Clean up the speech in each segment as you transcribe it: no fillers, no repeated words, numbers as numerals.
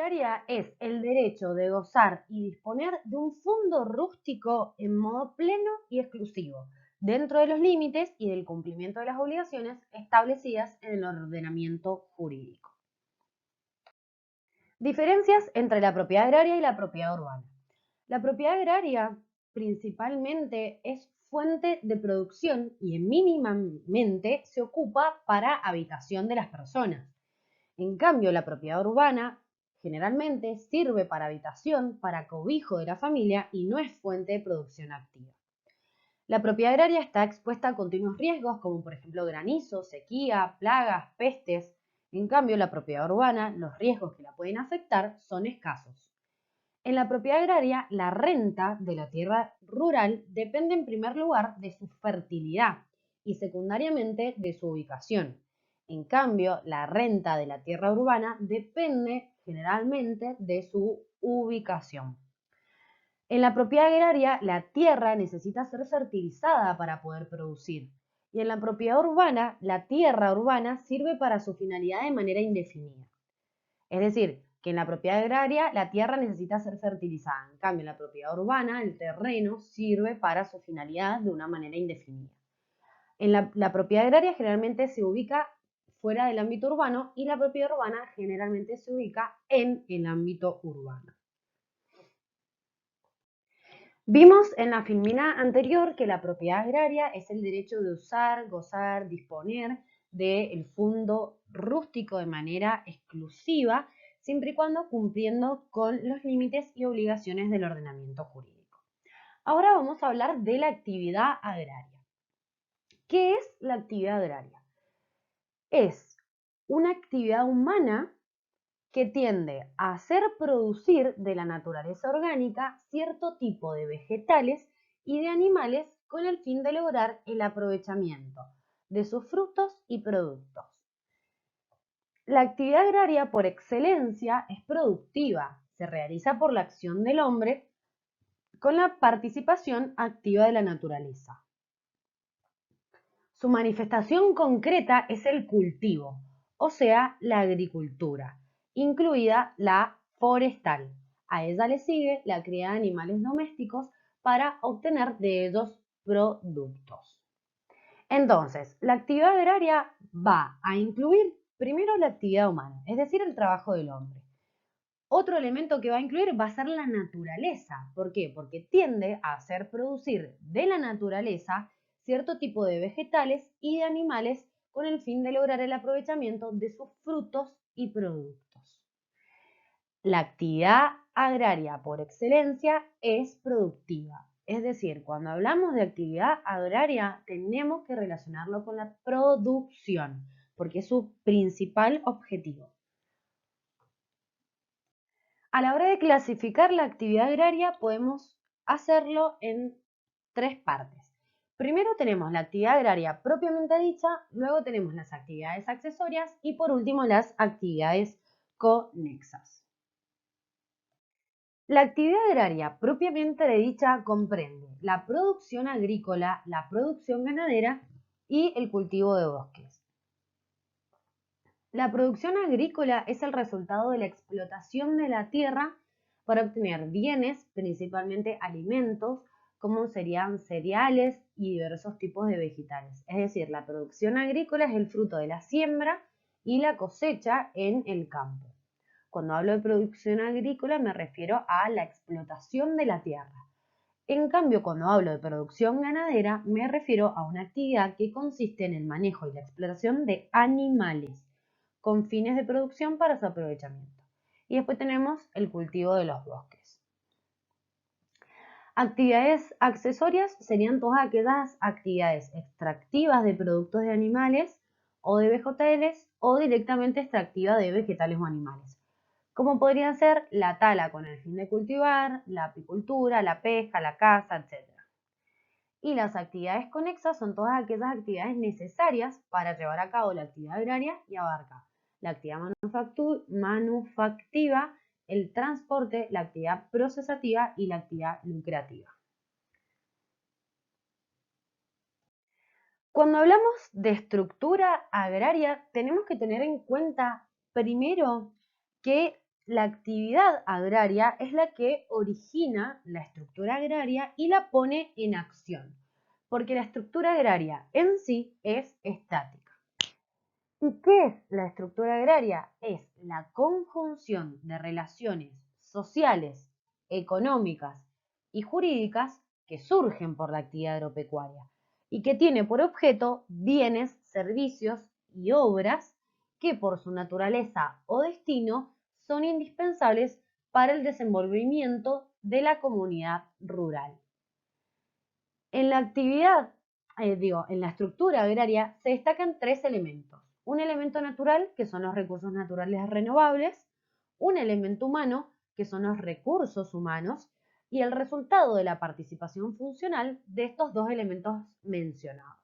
agraria es el derecho de gozar y disponer de un fondo rústico en modo pleno y exclusivo, dentro de los límites y del cumplimiento de las obligaciones establecidas en el ordenamiento jurídico. Diferencias entre la propiedad agraria y la propiedad urbana. La propiedad agraria principalmente es fuente de producción y mínimamente se ocupa para habitación de las personas. En cambio, la propiedad urbana generalmente sirve para habitación, para cobijo de la familia y no es fuente de producción activa. La propiedad agraria está expuesta a continuos riesgos como por ejemplo granizo, sequía, plagas, pestes. En cambio, la propiedad urbana, los riesgos que la pueden afectar son escasos. En la propiedad agraria, la renta de la tierra rural depende en primer lugar de su fertilidad y secundariamente de su ubicación. En cambio, la renta de la tierra urbana depende generalmente de su ubicación. En la propiedad agraria, la tierra necesita ser fertilizada para poder producir. Y en la propiedad urbana, la tierra urbana sirve para su finalidad de manera indefinida. Es decir, que en la propiedad agraria la tierra necesita ser fertilizada. En cambio, en la propiedad urbana el terreno sirve para su finalidad de una manera indefinida. En la propiedad agraria generalmente se ubica fuera del ámbito urbano y la propiedad urbana generalmente se ubica en el ámbito urbano. Vimos en la filmina anterior que la propiedad agraria es el derecho de usar, gozar, disponer del fondo rústico de manera exclusiva, siempre y cuando cumpliendo con los límites y obligaciones del ordenamiento jurídico. Ahora vamos a hablar de la actividad agraria. ¿Qué es la actividad agraria? Es una actividad humana que tiende a hacer producir de la naturaleza orgánica cierto tipo de vegetales y de animales con el fin de lograr el aprovechamiento de sus frutos y productos. La actividad agraria por excelencia es productiva, se realiza por la acción del hombre con la participación activa de la naturaleza. Su manifestación concreta es el cultivo, o sea, la agricultura, incluida la forestal. A ella le sigue la cría de animales domésticos para obtener de ellos productos. Entonces, la actividad agraria va a incluir primero la actividad humana, es decir, el trabajo del hombre. Otro elemento que va a incluir va a ser la naturaleza. ¿Por qué? Porque tiende a hacer producir de la naturaleza cierto tipo de vegetales y de animales con el fin de lograr el aprovechamiento de sus frutos y productos. La actividad agraria por excelencia es productiva. Es decir, cuando hablamos de actividad agraria tenemos que relacionarlo con la producción, porque es su principal objetivo. A la hora de clasificar la actividad agraria podemos hacerlo en tres partes. Primero tenemos la actividad agraria propiamente dicha, luego tenemos las actividades accesorias y por último las actividades conexas. La actividad agraria propiamente dicha comprende la producción agrícola, la producción ganadera y el cultivo de bosques. La producción agrícola es el resultado de la explotación de la tierra para obtener bienes, principalmente alimentos, como serían cereales y diversos tipos de vegetales. Es decir, la producción agrícola es el fruto de la siembra y la cosecha en el campo. Cuando hablo de producción agrícola me refiero a la explotación de la tierra. En cambio, cuando hablo de producción ganadera, me refiero a una actividad que consiste en el manejo y la explotación de animales con fines de producción para su aprovechamiento. Y después tenemos el cultivo de los bosques. Actividades accesorias serían todas aquellas actividades extractivas de productos de animales o de vegetales o directamente extractivas de vegetales o animales, como podrían ser la tala con el fin de cultivar, la apicultura, la pesca, la caza, etc. Y las actividades conexas son todas aquellas actividades necesarias para llevar a cabo la actividad agraria y abarca la actividad manufactiva, el transporte, la actividad procesativa y la actividad lucrativa. Cuando hablamos de estructura agraria, tenemos que tener en cuenta primero que la actividad agraria es la que origina la estructura agraria y la pone en acción, porque la estructura agraria en sí es estática. ¿Y qué es la estructura agraria? Es la conjunción de relaciones sociales, económicas y jurídicas que surgen por la actividad agropecuaria y que tiene por objeto bienes, servicios y obras que por su naturaleza o destino son indispensables para el desenvolvimiento de la comunidad rural. En la actividad, en la estructura agraria se destacan tres elementos. Un elemento natural, que son los recursos naturales renovables, un elemento humano, que son los recursos humanos, y el resultado de la participación funcional de estos dos elementos mencionados.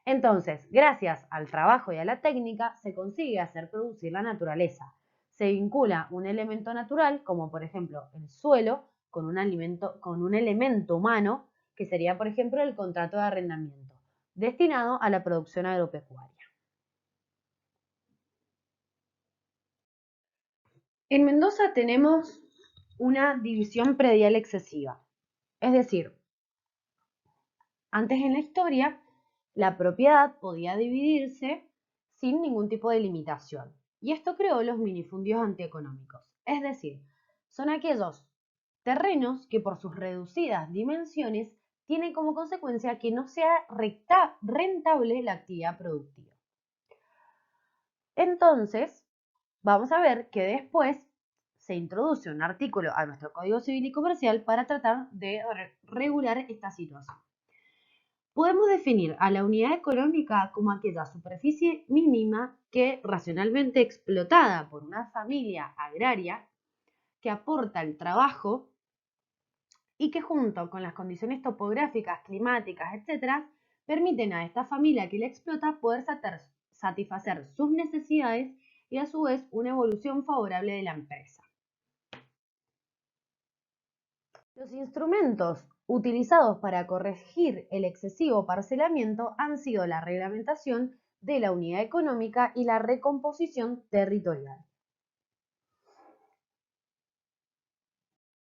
Entonces, gracias al trabajo y a la técnica, se consigue hacer producir la naturaleza. Se vincula un elemento natural, como por ejemplo el suelo, con un elemento humano, que sería por ejemplo el contrato de arrendamiento, destinado a la producción agropecuaria. En Mendoza tenemos una división predial excesiva, es decir, antes en la historia la propiedad podía dividirse sin ningún tipo de limitación. Y esto creó los minifundios antieconómicos. Es decir, son aquellos terrenos que por sus reducidas dimensiones tienen como consecuencia que no sea rentable la actividad productiva. Entonces, vamos a ver que después se introduce un artículo a nuestro Código Civil y Comercial para tratar de regular esta situación. Podemos definir a la unidad económica como aquella superficie mínima que, racionalmente explotada por una familia agraria, que aporta el trabajo y que junto con las condiciones topográficas, climáticas, etc., permiten a esta familia que la explota poder satisfacer sus necesidades y a su vez una evolución favorable de la empresa. Los instrumentos utilizados para corregir el excesivo parcelamiento han sido la reglamentación de la unidad económica y la recomposición territorial.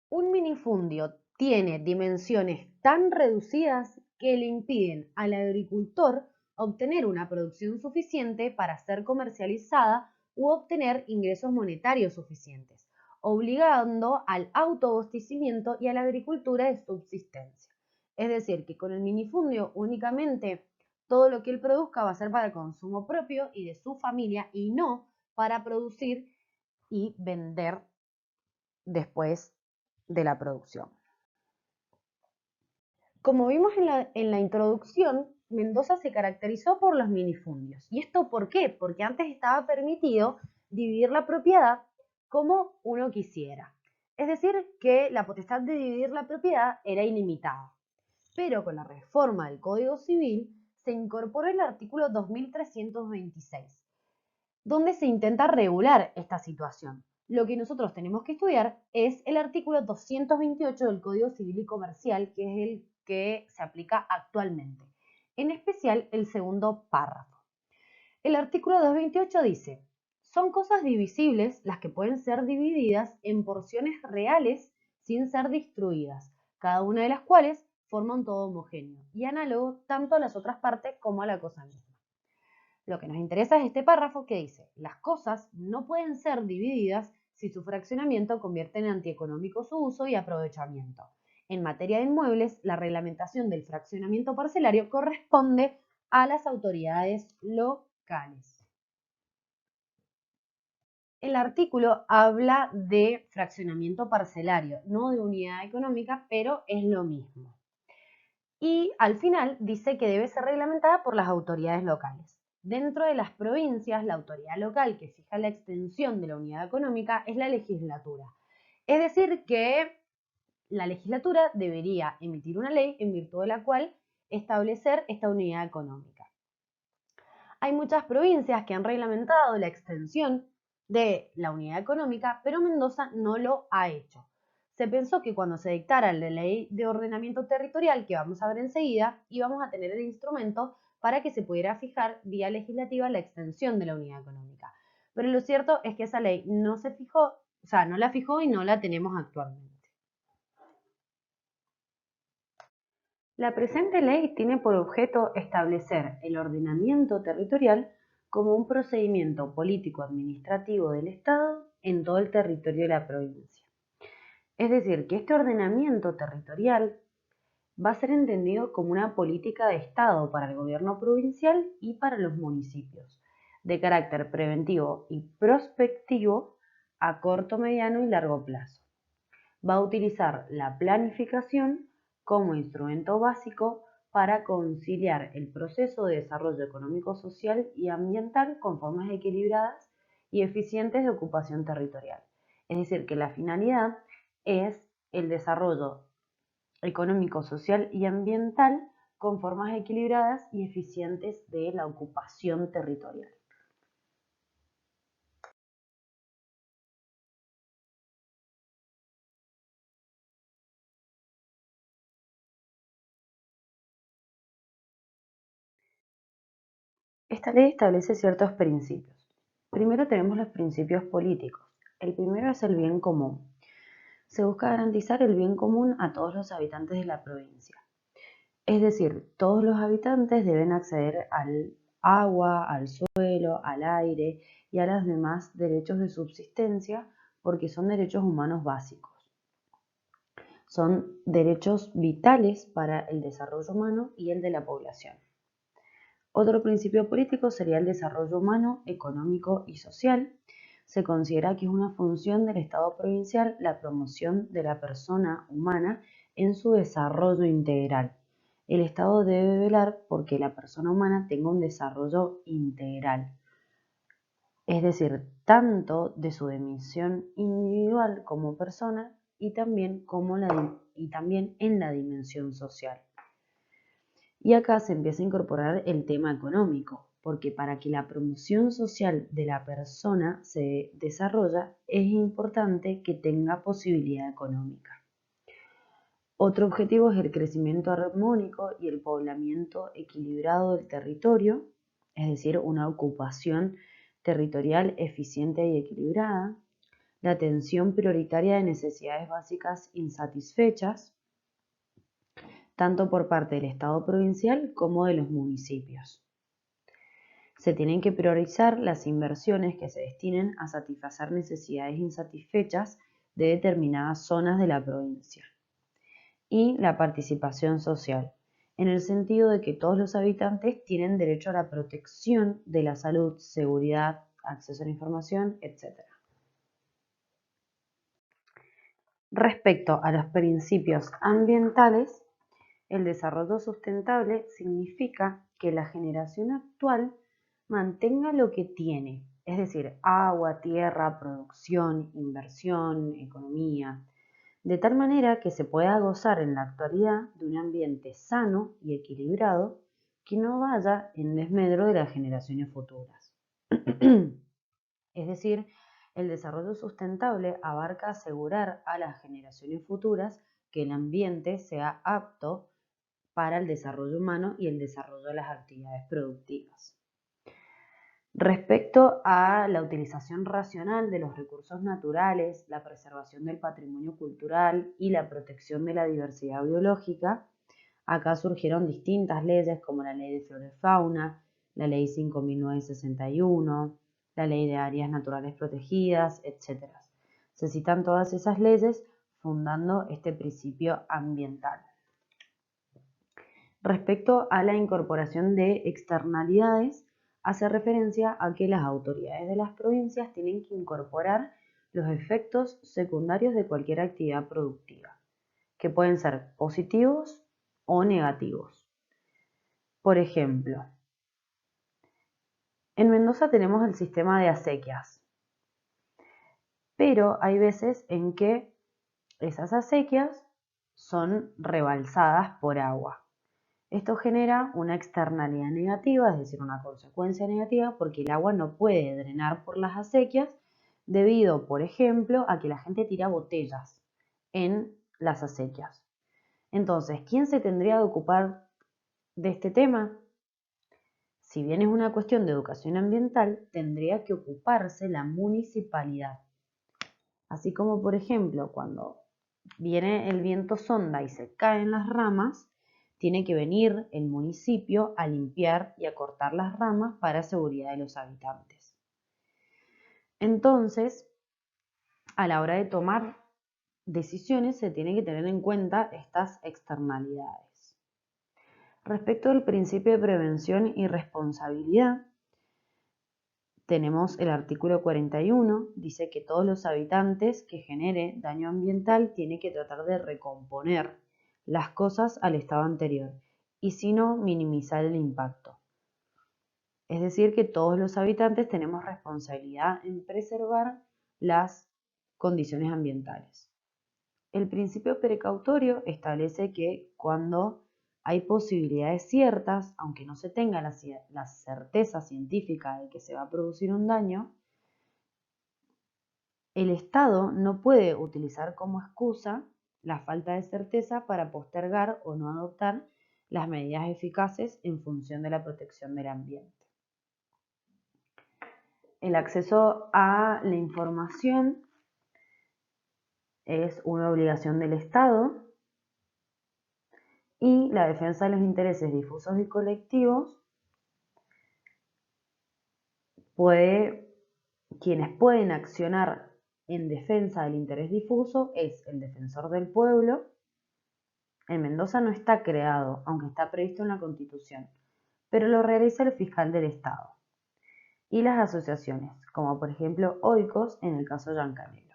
Un minifundio tiene dimensiones tan reducidas que le impiden al agricultor obtener una producción suficiente para ser comercializada u obtener ingresos monetarios suficientes, obligando al autoabastecimiento y a la agricultura de subsistencia. Es decir, que con el minifundio únicamente todo lo que él produzca va a ser para el consumo propio y de su familia y no para producir y vender después de la producción. Como vimos en la introducción, Mendoza se caracterizó por los minifundios. ¿Y esto por qué? Porque antes estaba permitido dividir la propiedad como uno quisiera. Es decir, que la potestad de dividir la propiedad era ilimitada. Pero con la reforma del Código Civil se incorporó el artículo 2326, donde se intenta regular esta situación. Lo que nosotros tenemos que estudiar es el artículo 228 del Código Civil y Comercial, que es el que se aplica actualmente, en especial el segundo párrafo. El artículo 228 dice: son cosas divisibles las que pueden ser divididas en porciones reales sin ser destruidas, cada una de las cuales forma un todo homogéneo y análogo tanto a las otras partes como a la cosa misma. Lo que nos interesa es este párrafo que dice: las cosas no pueden ser divididas si su fraccionamiento convierte en antieconómico su uso y aprovechamiento. En materia de inmuebles, la reglamentación del fraccionamiento parcelario corresponde a las autoridades locales. El artículo habla de fraccionamiento parcelario, no de unidad económica, pero es lo mismo. Y al final dice que debe ser reglamentada por las autoridades locales. Dentro de las provincias, la autoridad local que fija la extensión de la unidad económica es la legislatura. Es decir, que la legislatura debería emitir una ley en virtud de la cual establecer esta unidad económica. Hay muchas provincias que han reglamentado la extensión de la unidad económica, pero Mendoza no lo ha hecho. Se pensó que cuando se dictara la ley de ordenamiento territorial, que vamos a ver enseguida, íbamos a tener el instrumento para que se pudiera fijar vía legislativa la extensión de la unidad económica. Pero lo cierto es que esa ley no se fijó O sea, no la fijó y no la tenemos actualmente. La presente ley tiene por objeto establecer el ordenamiento territorial como un procedimiento político-administrativo del Estado en todo el territorio de la provincia. Es decir, que este ordenamiento territorial va a ser entendido como una política de Estado para el gobierno provincial y para los municipios, de carácter preventivo y prospectivo a corto, mediano y largo plazo. Va a utilizar la planificación como instrumento básico para conciliar el proceso de desarrollo económico, social y ambiental con formas equilibradas y eficientes de ocupación territorial. Es decir, que la finalidad es el desarrollo económico, social y ambiental con formas equilibradas y eficientes de la ocupación territorial. Esta ley establece ciertos principios. Primero tenemos los principios políticos. El primero es el bien común. Se busca garantizar el bien común a todos los habitantes de la provincia. Es decir, todos los habitantes deben acceder al agua, al suelo, al aire y a los demás derechos de subsistencia porque son derechos humanos básicos. Son derechos vitales para el desarrollo humano y el de la población. Otro principio político sería el desarrollo humano, económico y social. Se considera que es una función del Estado provincial la promoción de la persona humana en su desarrollo integral. El Estado debe velar porque la persona humana tenga un desarrollo integral, es decir, tanto de su dimensión individual como persona y también en la dimensión social. Y acá se empieza a incorporar el tema económico, porque para que la promoción social de la persona se desarrolle es importante que tenga posibilidad económica. Otro objetivo es el crecimiento armónico y el poblamiento equilibrado del territorio, es decir, una ocupación territorial eficiente y equilibrada, la atención prioritaria de necesidades básicas insatisfechas, tanto por parte del Estado provincial como de los municipios. Se tienen que priorizar las inversiones que se destinen a satisfacer necesidades insatisfechas de determinadas zonas de la provincia. Y la participación social, en el sentido de que todos los habitantes tienen derecho a la protección de la salud, seguridad, acceso a la información, etc. Respecto a los principios ambientales, el desarrollo sustentable significa que la generación actual mantenga lo que tiene, es decir, agua, tierra, producción, inversión, economía, de tal manera que se pueda gozar en la actualidad de un ambiente sano y equilibrado que no vaya en desmedro de las generaciones futuras. Es decir, el desarrollo sustentable abarca asegurar a las generaciones futuras que el ambiente sea apto para el desarrollo humano y el desarrollo de las actividades productivas. Respecto a la utilización racional de los recursos naturales, la preservación del patrimonio cultural y la protección de la diversidad biológica, acá surgieron distintas leyes como la Ley de Flora y Fauna, la Ley 5.961, la Ley de Áreas Naturales Protegidas, etc. Se citan todas esas leyes fundando este principio ambiental. Respecto a la incorporación de externalidades, hace referencia a que las autoridades de las provincias tienen que incorporar los efectos secundarios de cualquier actividad productiva, que pueden ser positivos o negativos. Por ejemplo, en Mendoza tenemos el sistema de acequias, pero hay veces en que esas acequias son rebalsadas por agua. Esto genera una externalidad negativa, es decir, una consecuencia negativa, porque el agua no puede drenar por las acequias debido, por ejemplo, a que la gente tira botellas en las acequias. Entonces, ¿quién se tendría que ocupar de este tema? Si bien es una cuestión de educación ambiental, tendría que ocuparse la municipalidad. Así como, por ejemplo, cuando viene el viento sonda y se caen las ramas, tiene que venir el municipio a limpiar y a cortar las ramas para seguridad de los habitantes. Entonces, a la hora de tomar decisiones se tiene que tener en cuenta estas externalidades. Respecto al principio de prevención y responsabilidad, tenemos el artículo 41, dice que todos los habitantes que genere daño ambiental tienen que tratar de recomponer las cosas al estado anterior y si no, minimizar el impacto. Es decir, que todos los habitantes tenemos responsabilidad en preservar las condiciones ambientales. El principio precautorio establece que cuando hay posibilidades ciertas, aunque no se tenga la certeza científica de que se va a producir un daño, el Estado no puede utilizar como excusa la falta de certeza para postergar o no adoptar las medidas eficaces en función de la protección del ambiente. El acceso a la información es una obligación del Estado y la defensa de los intereses difusos y colectivos quienes pueden accionar en defensa del interés difuso es el defensor del pueblo. En Mendoza no está creado, aunque está previsto en la Constitución, pero lo realiza el fiscal del Estado. Y las asociaciones, como por ejemplo OICOS en el caso Yancanelo.